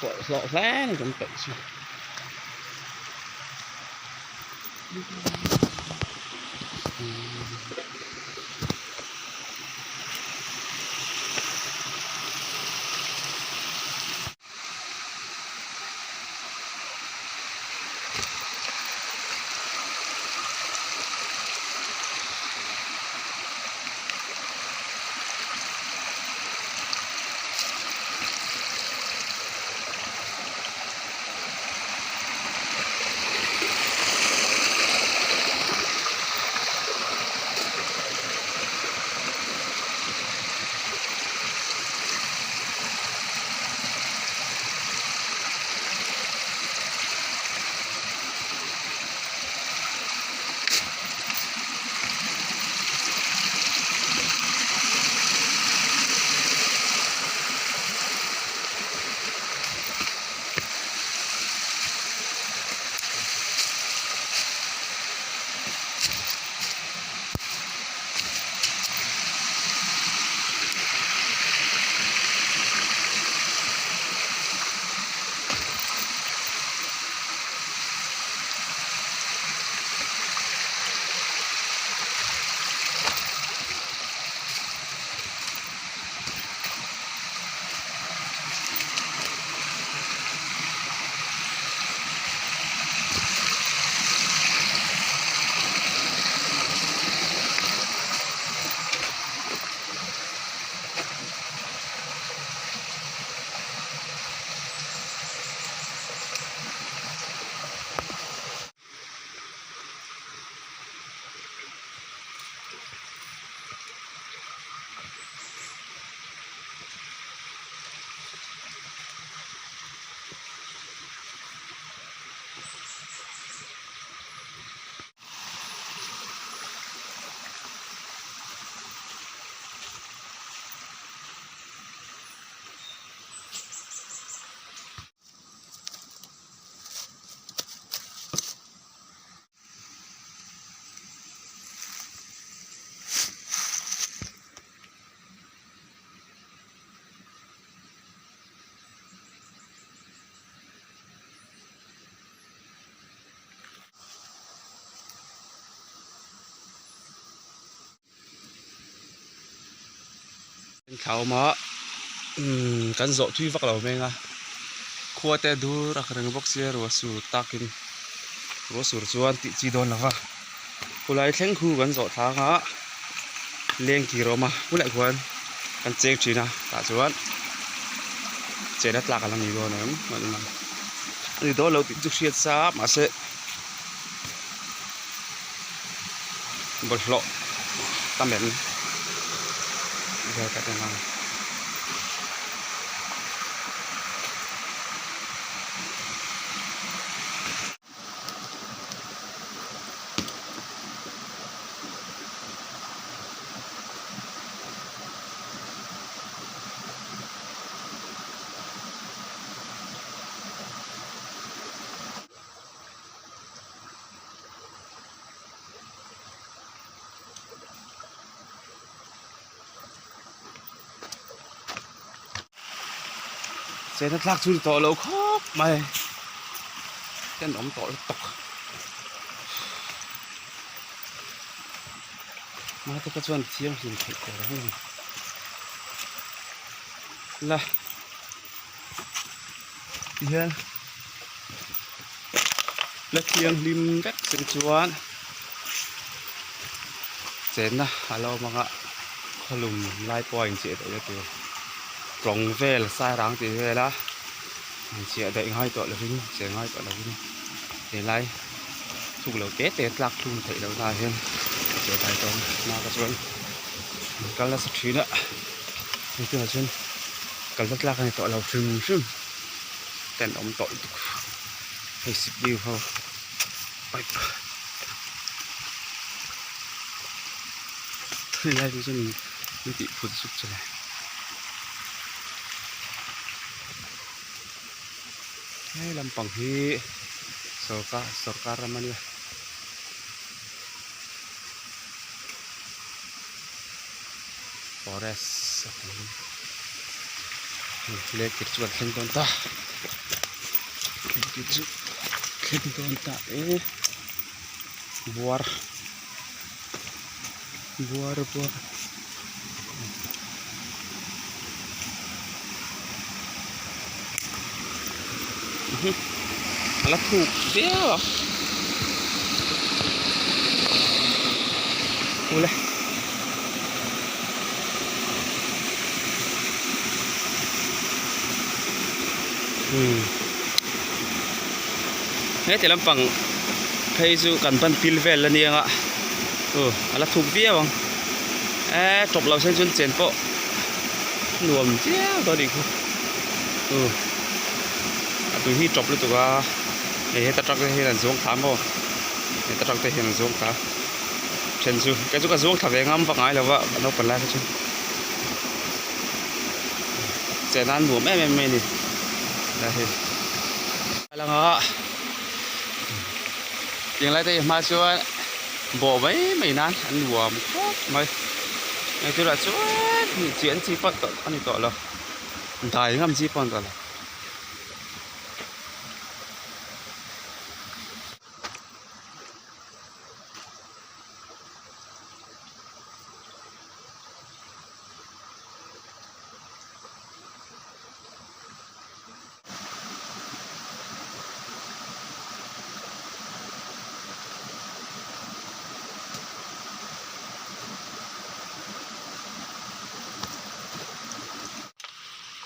Quả lọ rẽ này trong tận chứ. Khảo mà kan zo thui vak lo menga khua te dur a khrang bok se ro sur takin ro sur chuan ti chi don lawa kulai thleng khu kan zo tha nga leng ki roma kulai khuan kan chek thina ta chuan chena tlak ala ni don em man ni do lo ti chu hriat sa ma se bol hlo tamen về cái này sẽ thắt lạc chui to lâu khóc mày cái nóng to tộc mà tôi có chuyện chiếm hình thể của nó là tiền là tiền lim vét sinh chuan chén na alo mga kholum lai point che tới tiêu rong về là sai ráng thì về lá chị đợi ngay tội là vinh chị ngay tội là vinh để lại thuộc lầu kết để lạc chung thấy đâu là hơn chị tại trong nào có chuyện cái là sắp xí nữa thì cứ là chuyện cái rất lạc này tội là sừng sừng tên ông tội hay xịt điều không bạch thì lại thì mình bị phun sụp trở lại hay làm bằng hi sarkar naman yun forest lake kirchuan thing ton ta Gitu. Kenton tak buar. Alat thục dia. Boleh. Thế thì làm bằng thấy dù cần ban pil về là nhiều ạ. Là thuộc vía bằng. Chụp lâu sen xuân chén bộ. Nuông chéo đó đi cô. Tụi hi chụp lên tụi à. Này ta trắc cái là giống thảm bộ. Này ta trắc cái là giống thảm. Chén dù cái chỗ cái giống thảm về ngắm bằng ai là vợ nó còn lại cái chứ. Chén ăn nuông em đi. Đây. Là ngọ. Tiếng lại đây mà cho bộ mấy nan ăn đùa một khóc mày này tôi là chỗ chuyện chi bắt tận ăn tọt là đại ngắm chi bắt tọt là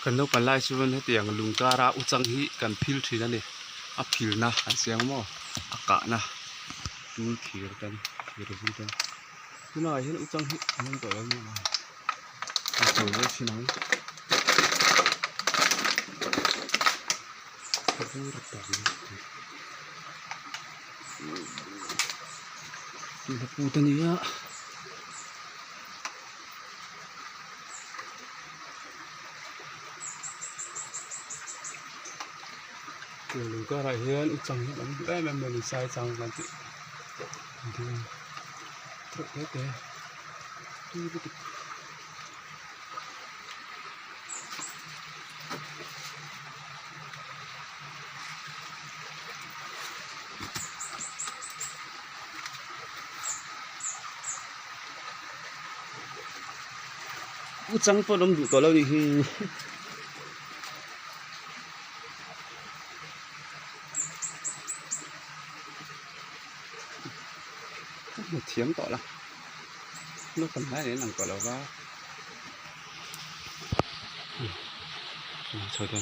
kan lo kan lai chuan hetiang lungkara uchang hi kan phil thina ni a phil na an siang mo aka na tul khir kan khir hu kan tuna hin uchang hi an to lo ma a to le sinang pur ta ni pu ta ni ya lùng cá lại hiền chẳng lắm em mình sai chẳng làm gì thì thật thế thế đi đi chẳng phải làm gì có lâu đi một thiếm tỏ là nó còn hai đến làm cỏ là va thôi thôi